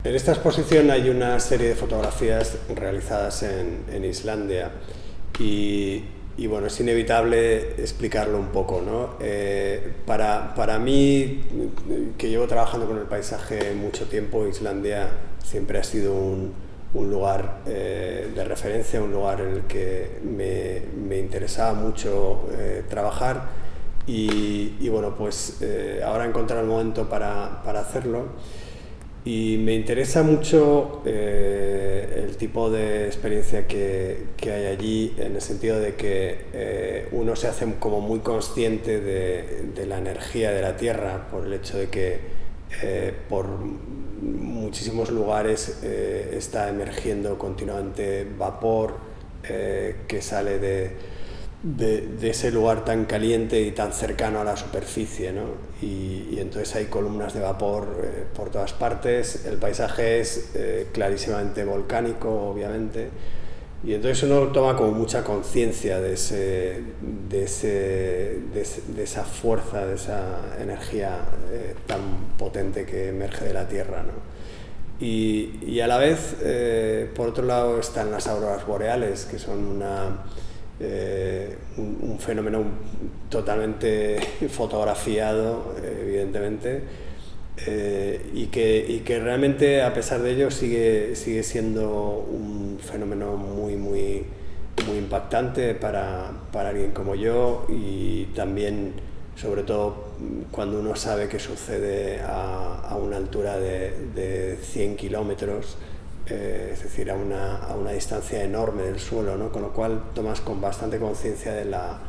En esta exposición hay una serie de fotografías realizadas en Islandia y bueno, es inevitable explicarlo un poco, ¿no? Para mí, que llevo trabajando con el paisaje mucho tiempo, Islandia siempre ha sido un lugar de referencia, un lugar en el que me interesaba mucho trabajar y bueno, pues ahora he encontrado el momento para hacerlo. Y me interesa mucho el tipo de experiencia que hay allí, en el sentido de que uno se hace como muy consciente de la energía de la tierra, por el hecho de que por muchísimos lugares está emergiendo continuamente vapor que sale de ese lugar tan caliente y tan cercano a la superficie, ¿no? Y entonces hay columnas de vapor por todas partes, el paisaje es clarísimamente volcánico, obviamente, y entonces uno toma como mucha conciencia de esa fuerza, de esa energía tan potente que emerge de la Tierra, ¿no? Y a la vez, por otro lado, están las auroras boreales, que son un fenómeno totalmente fotografiado, evidentemente, y que realmente, a pesar de ello, sigue siendo un fenómeno muy impactante para alguien como yo, y también, sobre todo, cuando uno sabe que sucede a una altura de 100 kilómetros, es decir, a una distancia enorme del suelo, ¿no? Con lo cual tomas con bastante conciencia de la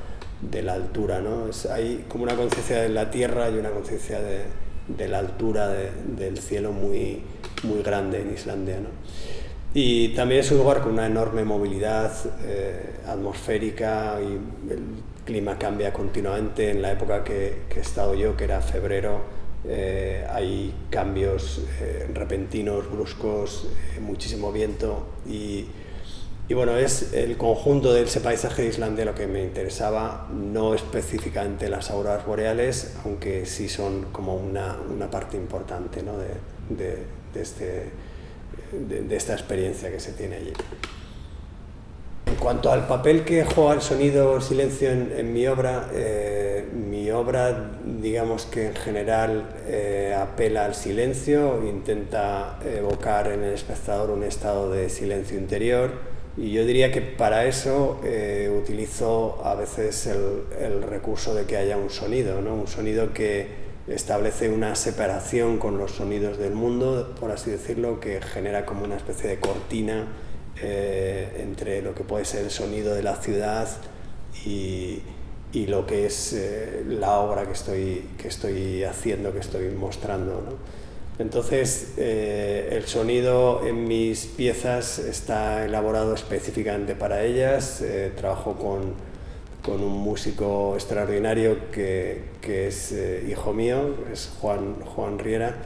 altura, ¿no? Hay como una conciencia de la tierra y una conciencia de la altura del cielo muy grande en Islandia, ¿no? Y también es un lugar con una enorme movilidad atmosférica, y el clima cambia continuamente. En la época que he estado yo, que era febrero, hay cambios repentinos, bruscos, muchísimo viento y bueno, es el conjunto de ese paisaje de Islandia lo que me interesaba, no específicamente las auroras boreales, aunque sí son como una parte importante, ¿no? de esta experiencia que se tiene allí. En cuanto al papel que juega el sonido o el silencio en mi obra, digamos que en general apela al silencio, intenta evocar en el espectador un estado de silencio interior, y yo diría que para eso utilizo a veces el recurso de que haya un sonido, ¿no? Un sonido que establece una separación con los sonidos del mundo, por así decirlo, que genera como una especie de cortina entre lo que puede ser el sonido de la ciudad y lo que es la obra que estoy haciendo, que estoy mostrando, ¿no? Entonces, el sonido en mis piezas está elaborado específicamente para ellas. Trabajo con un músico extraordinario que es hijo mío, es Juan Riera,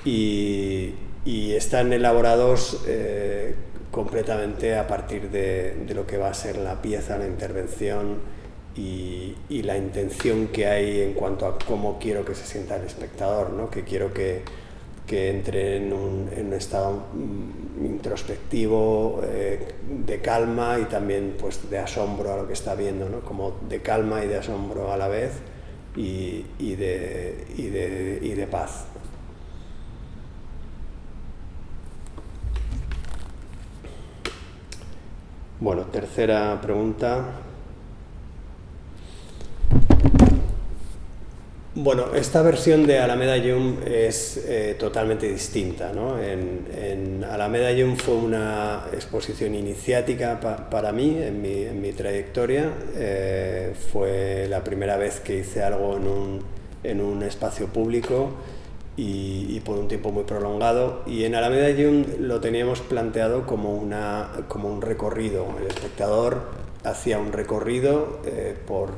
y están elaborados completamente a partir de lo que va a ser la pieza, la intervención y la intención que hay en cuanto a cómo quiero que se sienta el espectador, ¿no? Que quiero que entre en un estado introspectivo, de calma y también pues de asombro a lo que está viendo, ¿no? Como de calma y de asombro a la vez, y de paz. Bueno, tercera pregunta. Bueno, esta versión de Alameda Yum es totalmente distinta, ¿no? En Alameda Yum fue una exposición iniciática para mí, en mi trayectoria. Fue la primera vez que hice algo en un espacio público y por un tiempo muy prolongado. Y en Alameda Yum lo teníamos planteado como un recorrido. El espectador hacía un recorrido por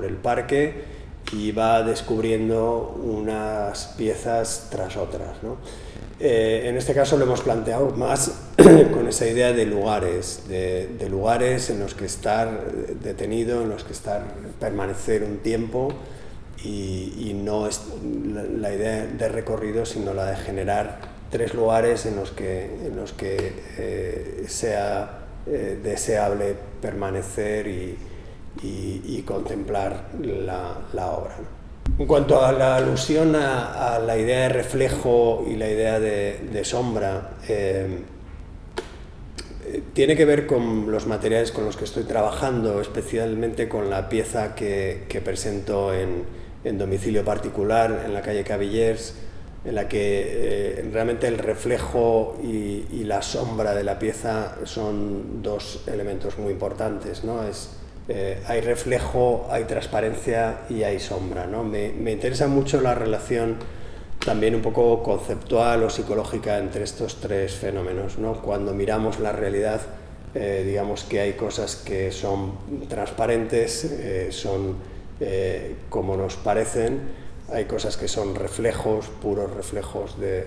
el parque y va descubriendo unas piezas tras otras, ¿no? En este caso lo hemos planteado más con esa idea de lugares, de lugares en los que estar detenido, en los que permanecer un tiempo y no es la idea de recorrido, sino la de generar 3 lugares en los que sea deseable permanecer y contemplar la obra, ¿no? En cuanto a la alusión a la idea de reflejo y la idea de sombra, tiene que ver con los materiales con los que estoy trabajando, especialmente con la pieza que presento en domicilio particular, en la calle Cavillers, en la que realmente el reflejo y la sombra de la pieza son 2 elementos muy importantes, ¿no? Hay reflejo, hay transparencia y hay sombra, ¿no? Me interesa mucho la relación también un poco conceptual o psicológica entre estos 3 fenómenos, ¿no? Cuando miramos la realidad, digamos que hay cosas que son transparentes, son como nos parecen, hay cosas que son reflejos, puros reflejos de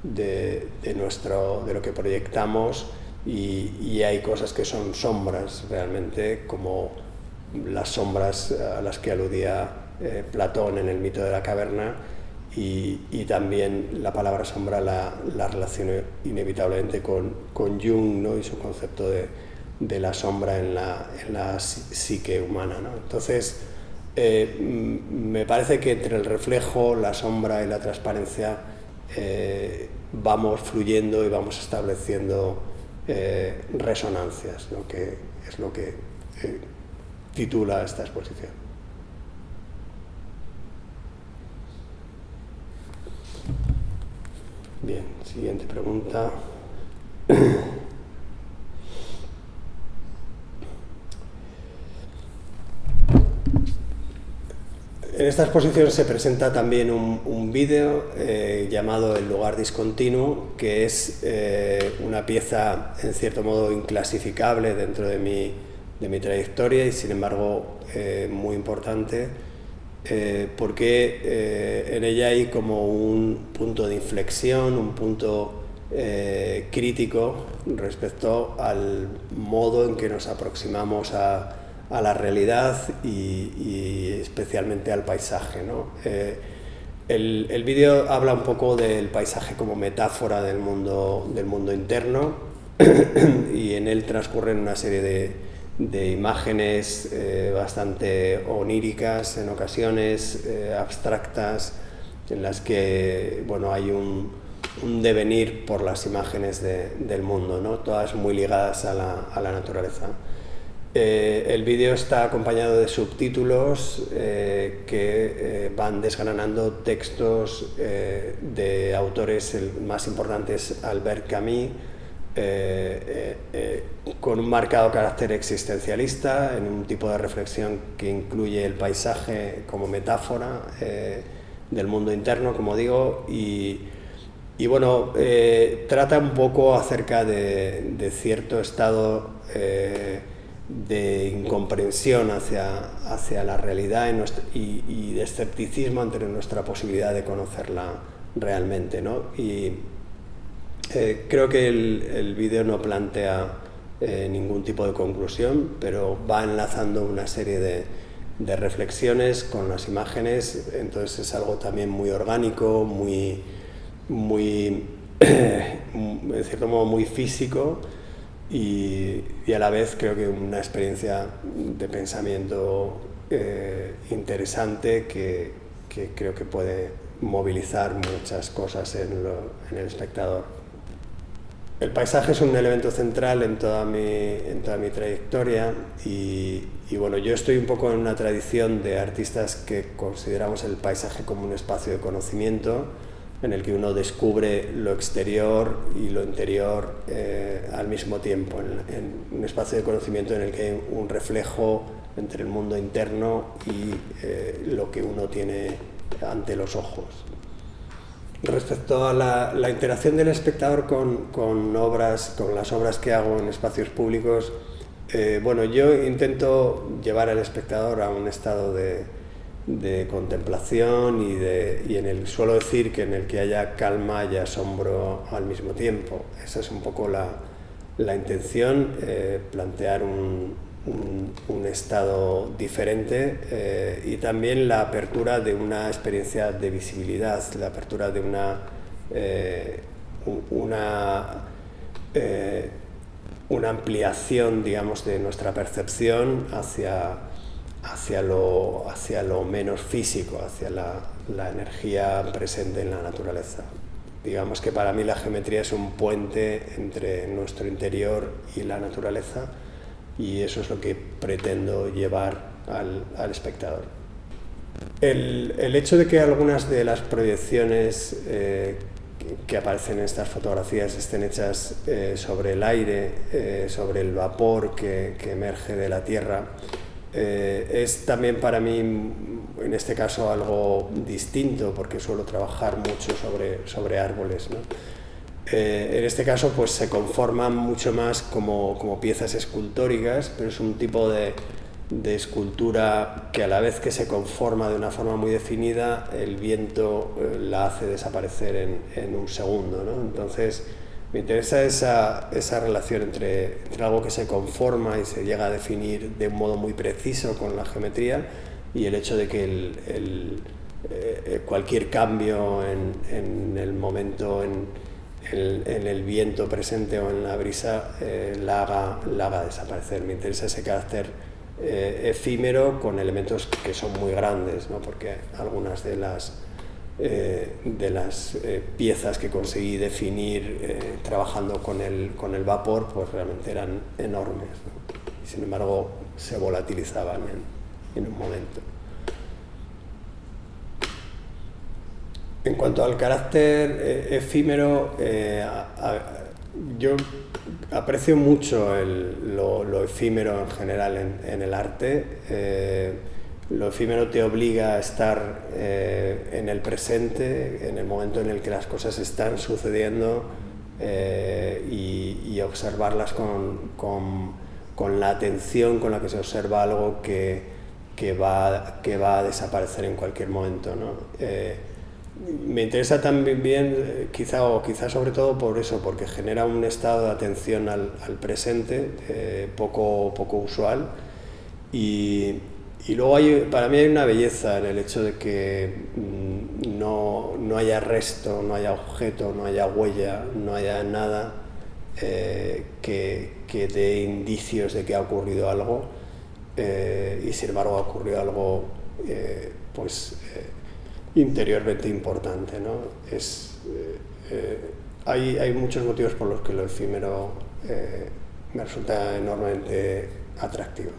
lo que proyectamos, y hay cosas que son sombras realmente, como las sombras a las que aludía Platón en el mito de la caverna, y también la palabra sombra la relaciono inevitablemente con Jung, ¿no? Y su concepto de la sombra en la psique humana, ¿no? Entonces, me parece que entre el reflejo, la sombra y la transparencia vamos fluyendo y vamos estableciendo resonancias, ¿no? Que es lo que titula esta exposición. Bien, siguiente pregunta. En esta exposición se presenta también un vídeo llamado El lugar discontinuo, que es una pieza en cierto modo inclasificable dentro de mi trayectoria, y sin embargo muy importante, porque en ella hay como un punto de inflexión, un punto crítico respecto al modo en que nos aproximamos a la realidad y especialmente al paisaje, ¿no? El vídeo habla un poco del paisaje como metáfora del mundo interno, y en él transcurren una serie de imágenes bastante oníricas en ocasiones, abstractas, en las que, bueno, hay un devenir por las imágenes del mundo, ¿no? Todas muy ligadas a la naturaleza. El vídeo está acompañado de subtítulos que van desgranando textos de autores. El más importante es Albert Camus, con un marcado carácter existencialista, en un tipo de reflexión que incluye el paisaje como metáfora del mundo interno, como digo, y bueno, trata un poco acerca de cierto estado de incomprensión hacia la realidad y de escepticismo ante nuestra posibilidad de conocerla realmente, ¿no? Y creo que el vídeo no plantea ningún tipo de conclusión, pero va enlazando una serie de reflexiones con las imágenes. Entonces es algo también muy orgánico, muy en cierto modo muy físico, y a la vez creo que una experiencia de pensamiento interesante que creo que puede movilizar muchas cosas en el espectador. El paisaje es un elemento central en toda mi trayectoria, y bueno, yo estoy un poco en una tradición de artistas que consideramos el paisaje como un espacio de conocimiento en el que uno descubre lo exterior y lo interior al mismo tiempo, en un espacio de conocimiento en el que hay un reflejo entre el mundo interno y lo que uno tiene ante los ojos. Respecto a la interacción del espectador con las obras que hago en espacios públicos, bueno, yo intento llevar al espectador a un estado de contemplación suelo decir que en el que haya calma y asombro al mismo tiempo. Esa es un poco la intención, plantear un estado diferente, y también la apertura de una experiencia de visibilidad, la apertura de una ampliación, digamos, de nuestra percepción hacia lo menos físico, hacia la energía presente en la naturaleza. Digamos que para mí la geometría es un puente entre nuestro interior y la naturaleza, y eso es lo que pretendo llevar al espectador. El hecho de que algunas de las proyecciones que aparecen en estas fotografías estén hechas sobre el aire, sobre el vapor que emerge de la tierra, es también para mí, en este caso, algo distinto, porque suelo trabajar mucho sobre árboles, ¿no? En este caso, pues se conforman mucho más como piezas escultóricas, pero es un tipo de escultura que, a la vez que se conforma de una forma muy definida, el viento la hace desaparecer en un segundo, ¿no? Entonces me interesa esa relación entre algo que se conforma y se llega a definir de un modo muy preciso con la geometría, y el hecho de que cualquier cambio en el momento, en el viento presente o en la brisa, la haga desaparecer. Me interesa ese carácter efímero con elementos que son muy grandes, ¿no? Porque algunas de las piezas que conseguí definir trabajando con el vapor, pues realmente eran enormes, ¿no? Y sin embargo se volatilizaban en un momento. En cuanto al carácter efímero, yo aprecio mucho lo efímero en general en el arte. Lo efímero te obliga a estar en el presente, en el momento en el que las cosas están sucediendo, y observarlas con la atención con la que se observa algo que va a desaparecer en cualquier momento, ¿no? Me interesa también, quizá sobre todo por eso, porque genera un estado de atención al presente poco usual, y luego para mí hay una belleza en el hecho de que no haya resto, no haya objeto, no haya huella, no haya nada que dé indicios de que ha ocurrido algo, y sin embargo ha ocurrido algo interiormente importante, ¿no? Hay muchos motivos por los que lo efímero me resulta enormemente atractivo.